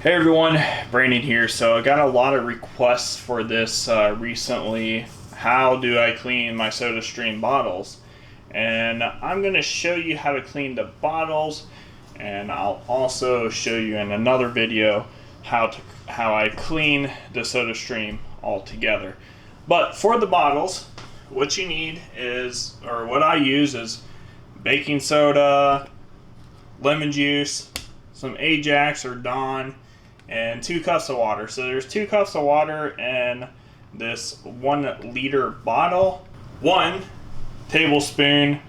Hey everyone, Brandon here. So I got a lot of requests for this recently. How do I clean my Sodastream bottles? And I'm going to show you how to clean the bottles, and I'll also show you in another video how I clean the Sodastream altogether. But for the bottles, what you need is, or what I use is baking soda, lemon juice, some Ajax or Dawn, and 2 cups of water. So there's 2 cups of water in this 1 liter bottle. 1 tablespoon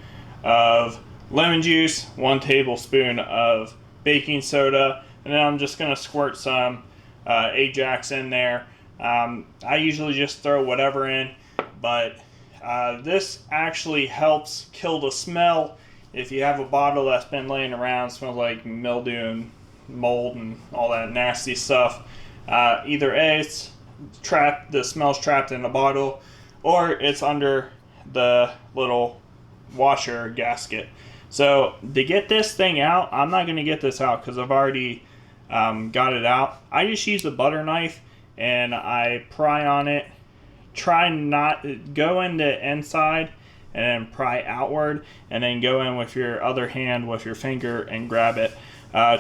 of lemon juice, 1 tablespoon of baking soda, and then I'm just gonna squirt some Ajax in there. I usually just throw whatever in, but this actually helps kill the smell. If you have a bottle that's been laying around, smells like mildew and mold and all that nasty stuff, either A, it's trapped, the smell's trapped in the bottle, or it's under the little washer gasket. So to get this thing out, I'm not going to get this out because I've already got it out. I just use a butter knife and I pry on it. Try not go in the inside and then pry outward, and then go in with your other hand with your finger and grab it.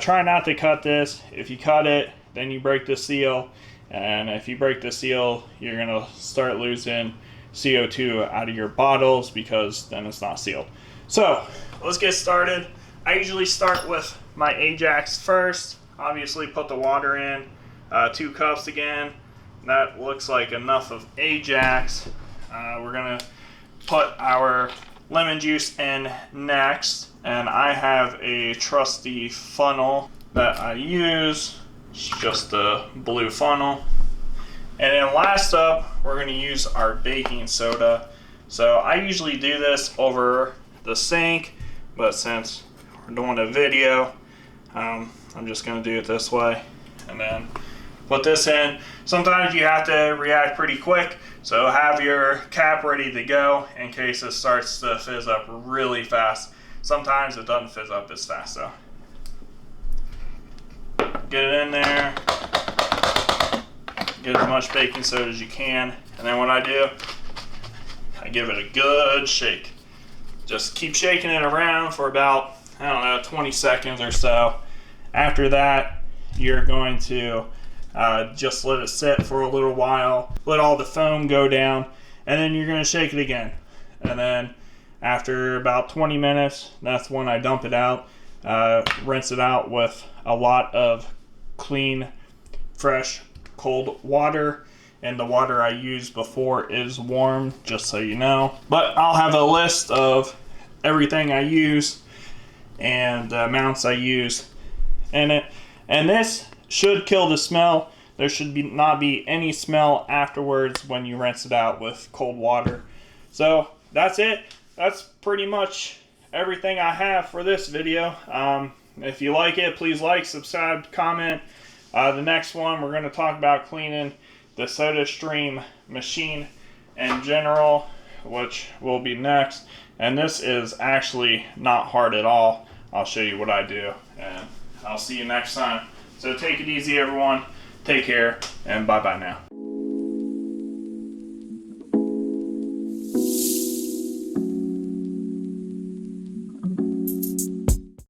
Try not to cut this. If you cut it, then you break the seal, and if you break the seal, you're gonna start losing CO2 out of your bottles because then it's not sealed. So let's get started. I usually start with my Ajax first. Obviously put the water in, 2 cups again. That looks like enough of Ajax. We're gonna put our lemon juice in next, and I have a trusty funnel that I use. It's just a blue funnel. And then last up, we're going to use our baking soda. So I usually do this over the sink, but since we're doing a video, I'm just going to do it this way, and then put this in. Sometimes you have to react pretty quick, so have your cap ready to go in case it starts to fizz up really fast. Sometimes it doesn't fizz up as fast though. Get it in there. Get as much baking soda as you can. And then what I do, I give it a good shake. Just keep shaking it around for about, 20 seconds or so. After that, you're going to just let it sit for a little while, let all the foam go down, and then you're going to shake it again. And then after about 20 minutes, that's when I dump it out, rinse it out with a lot of clean, fresh, cold water. And the water I used before is warm, just so you know. But I'll have a list of everything I use and the amounts I use in it. And this should kill the smell. There should not be any smell afterwards when you rinse it out with cold water. So that's it. That's pretty much everything I have for this video. If you like it, please like, subscribe, comment. The next one, we're going to talk about cleaning the Sodastream machine in general, which will be next. And this is actually not hard at all. I'll show you what I do, and I'll see you next time. So take it easy, everyone. Take care, and bye-bye now.